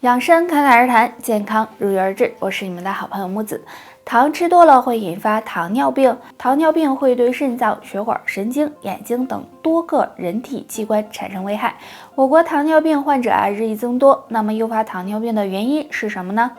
养生侃侃而谈，健康如约而至。我是你们的好朋友木子。糖吃多了会引发糖尿病，糖尿病会对肾脏、血管、神经、眼睛等多个人体器官产生危害。我国糖尿病患者日益增多，那么诱发糖尿病的原因是什么呢？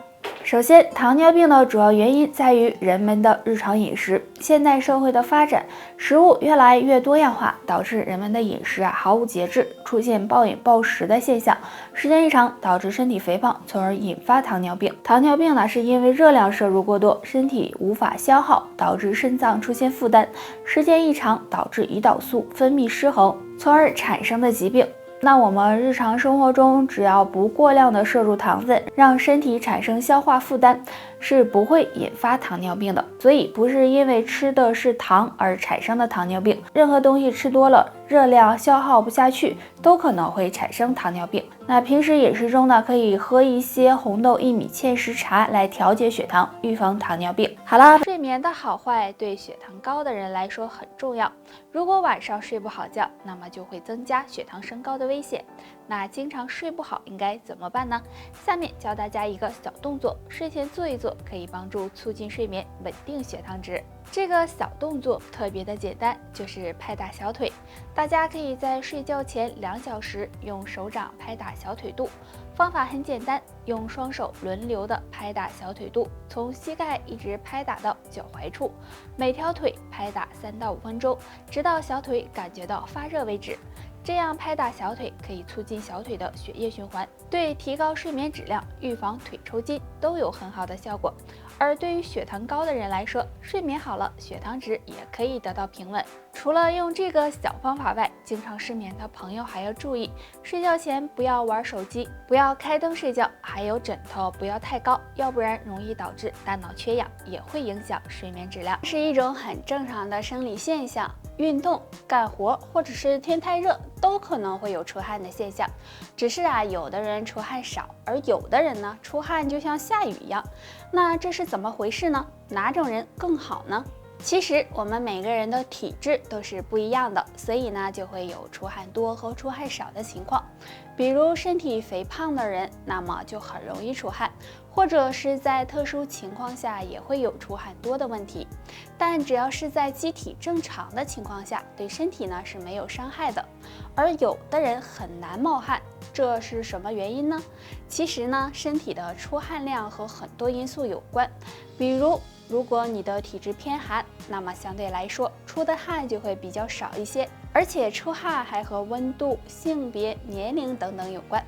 首先，糖尿病的主要原因在于人们的日常饮食。现代社会的发展，食物越来越多样化，导致人们的饮食毫无节制，出现暴饮暴食的现象。时间一长，导致身体肥胖，从而引发糖尿病。糖尿病呢，是因为热量摄入过多，身体无法消耗，导致肾脏出现负担。时间一长，导致胰岛素分泌失衡，从而产生的疾病。那我们日常生活中，只要不过量的摄入糖分，让身体产生消化负担，是不会引发糖尿病的。所以不是因为吃的是糖而产生的糖尿病，任何东西吃多了，热量消耗不下去，都可能会产生糖尿病。那平时饮食中呢，可以喝一些红豆薏米芡实茶来调节血糖，预防糖尿病。好了，睡眠的好坏对血糖高的人来说很重要。如果晚上睡不好觉，那么就会增加血糖升高的危险。那经常睡不好应该怎么办呢？下面教大家一个小动作，睡前做一做，可以帮助促进睡眠，稳定血糖值。这个小动作特别的简单，就是拍打小腿。大家可以在睡觉前2小时用手掌拍打小腿肚，方法很简单，用双手轮流的拍打小腿肚，从膝盖一直拍打到脚踝处，每条腿拍打3到5分钟，直到小腿感觉到发热为止。这样拍打小腿可以促进小腿的血液循环，对提高睡眠质量、预防腿抽筋都有很好的效果。而对于血糖高的人来说，睡眠好了，血糖值也可以得到平稳。除了用这个小方法外，经常失眠的朋友还要注意，睡觉前不要玩手机，不要开灯睡觉，还有枕头不要太高，要不然容易导致大脑缺氧，也会影响睡眠质量，是一种很正常的生理现象。运动、干活或者是天太热，都可能会有出汗的现象。只是有的人出汗少，而有的人呢，出汗就像下雨一样。那这是怎么回事呢？哪种人更好呢？其实我们每个人的体质都是不一样的，所以呢就会有出汗多和出汗少的情况。比如身体肥胖的人，那么就很容易出汗，或者是在特殊情况下也会有出汗多的问题。但只要是在机体正常的情况下，对身体呢是没有伤害的。而有的人很难冒汗，这是什么原因呢？其实呢，身体的出汗量和很多因素有关，比如果你的体质偏寒，那么相对来说出的汗就会比较少一些，而且出汗还和温度、性别、年龄等等有关。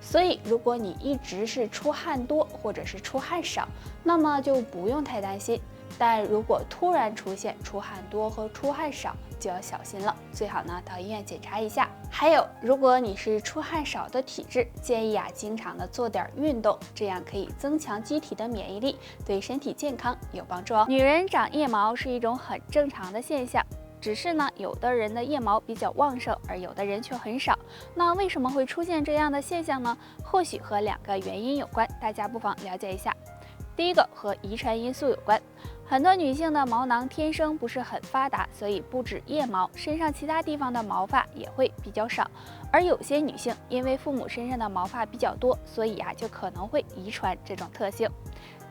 所以如果你一直是出汗多或者是出汗少，那么就不用太担心。但如果突然出现出汗多和出汗少，就要小心了，最好呢到医院检查一下。还有，如果你是出汗少的体质，建议经常的做点运动，这样可以增强机体的免疫力，对身体健康有帮助哦。女人长腋毛是一种很正常的现象，只是呢，有的人的腋毛比较旺盛，而有的人却很少。那为什么会出现这样的现象呢？或许和2个原因有关，大家不妨了解一下。第一个和遗传因素有关，很多女性的毛囊天生不是很发达，所以不止腋毛，身上其他地方的毛发也会比较少。而有些女性因为父母身上的毛发比较多，所以就可能会遗传这种特性。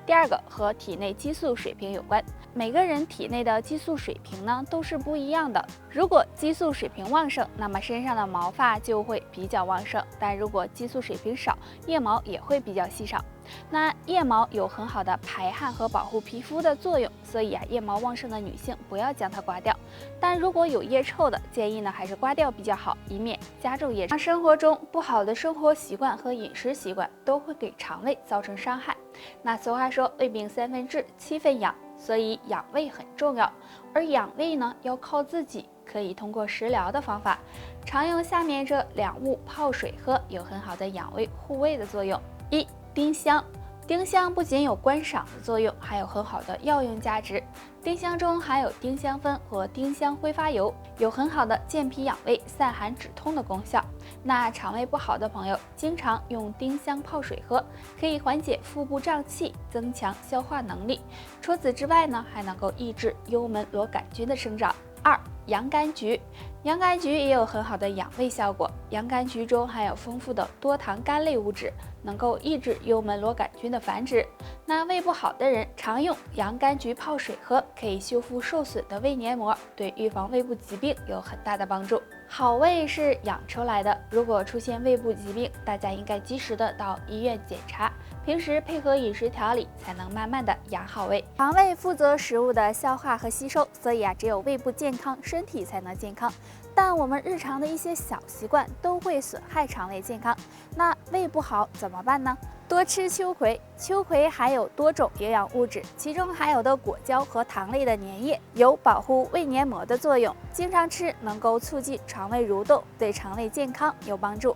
第二个和体内激素水平有关，每个人体内的激素水平呢都是不一样的。如果激素水平旺盛，那么身上的毛发就会比较旺盛；但如果激素水平少，腋毛也会比较稀少。那腋毛有很好的排汗和保护皮肤的作用，所以腋毛旺盛的女性不要将它刮掉。但如果有腋臭的，建议呢还是刮掉比较好，以免加重腋臭。生活中不好的生活习惯和饮食习惯都会给肠胃造成伤害。那俗话说胃病3分治7分养，所以养胃很重要。而养胃呢要靠自己，可以通过食疗的方法，常用下面这2物泡水喝，有很好的养胃护胃的作用。1. 丁香。丁香不仅有观赏的作用，还有很好的药用价值。丁香中含有丁香酚和丁香挥发油，有很好的健脾养胃、散寒止痛的功效。那肠胃不好的朋友，经常用丁香泡水喝，可以缓解腹部胀气，增强消化能力。除此之外呢，还能够抑制幽门螺杆菌的生长。2. 洋甘菊，洋甘菊也有很好的养胃效果。洋甘菊中含有丰富的多糖苷类物质，能够抑制幽门螺杆菌的繁殖。那胃不好的人常用洋甘菊泡水喝，可以修复受损的胃黏膜，对预防胃部疾病有很大的帮助。好胃是养出来的，如果出现胃部疾病，大家应该及时的到医院检查，平时配合饮食调理，才能慢慢的养好胃。肠胃负责食物的消化和吸收，所以只有胃部健康，身体才能健康。但我们日常的一些小习惯都会损害肠胃健康，那胃不好怎么办呢？多吃秋葵，秋葵含有多种营养物质，其中含有的果胶和糖类的粘液有保护胃黏膜的作用，经常吃能够促进肠胃蠕动，对肠胃健康有帮助。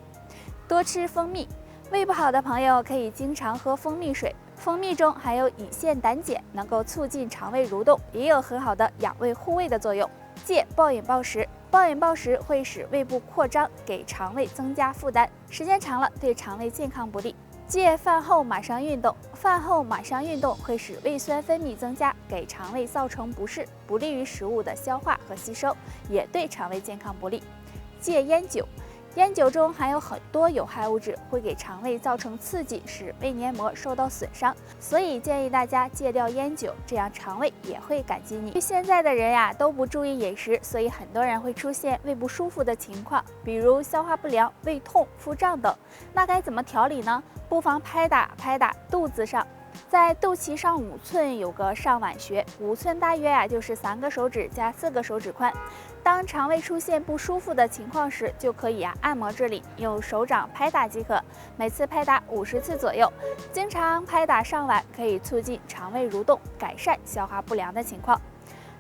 多吃蜂蜜，胃不好的朋友可以经常喝蜂蜜水，蜂蜜中含有乙酰胆碱，能够促进肠胃蠕动，也有很好的养胃护胃的作用。戒暴饮暴食，暴饮暴食会使胃部扩张，给肠胃增加负担，时间长了对肠胃健康不利。戒饭后马上运动，饭后马上运动会使胃酸分泌增加，给肠胃造成不适，不利于食物的消化和吸收，也对肠胃健康不利。戒烟酒，烟酒中含有很多有害物质，会给肠胃造成刺激，使胃黏膜受到损伤，所以建议大家戒掉烟酒，这样肠胃也会感激你。现在的人都不注意饮食，所以很多人会出现胃不舒服的情况，比如消化不良、胃痛、腹胀等。那该怎么调理呢？不妨拍打肚子上，在肚脐上5寸有个上脘穴，5寸大约就是3个手指加4个手指宽。当肠胃出现不舒服的情况时，就可以按摩这里，用手掌拍打即可，每次拍打50次左右。经常拍打上脘可以促进肠胃蠕动，改善消化不良的情况。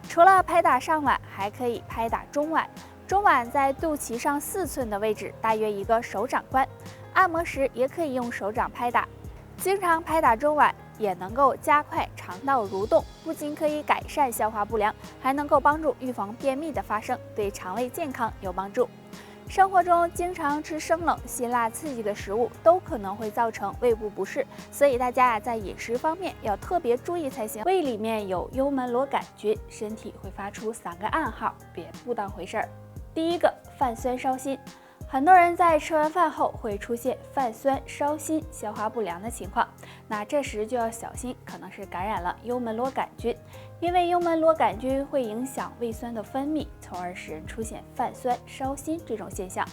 除了拍打上脘，还可以拍打中脘。中脘在肚脐上4寸的位置，大约1个手掌宽。按摩时也可以用手掌拍打，经常拍打中脘也能够加快肠道蠕动，不仅可以改善消化不良，还能够帮助预防便秘的发生，对肠胃健康有帮助。生活中经常吃生冷、辛辣刺激的食物，都可能会造成胃部不适，所以大家在饮食方面要特别注意才行。胃里面有幽门螺杆菌，身体会发出3个暗号，别不当回事儿。第一个，泛酸烧心。很多人在吃完饭后会出现泛酸、烧心、消化不良的情况，那这时就要小心，可能是感染了幽门螺杆菌，因为幽门螺杆菌会影响胃酸的分泌，从而使人出现泛酸、烧心这种现象。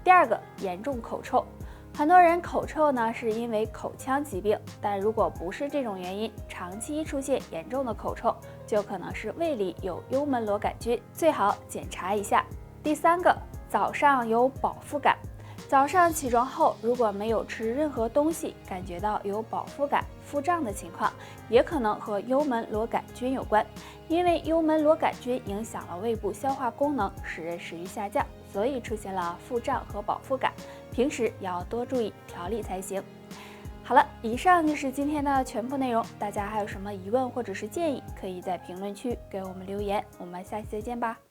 第二个，严重口臭。很多人口臭是因为口腔疾病，但如果不是这种原因，长期出现严重的口臭，就可能是胃里有幽门螺杆菌，最好检查一下。第三个，早上有饱腹感。早上起床后，如果没有吃任何东西，感觉到有饱腹感、腹胀的情况，也可能和幽门螺杆菌有关。因为幽门螺杆菌影响了胃部消化功能，使人食欲下降，所以出现了腹胀和饱腹感。平时要多注意调理才行。好了，以上就是今天的全部内容。大家还有什么疑问或者是建议，可以在评论区给我们留言。我们下期再见吧。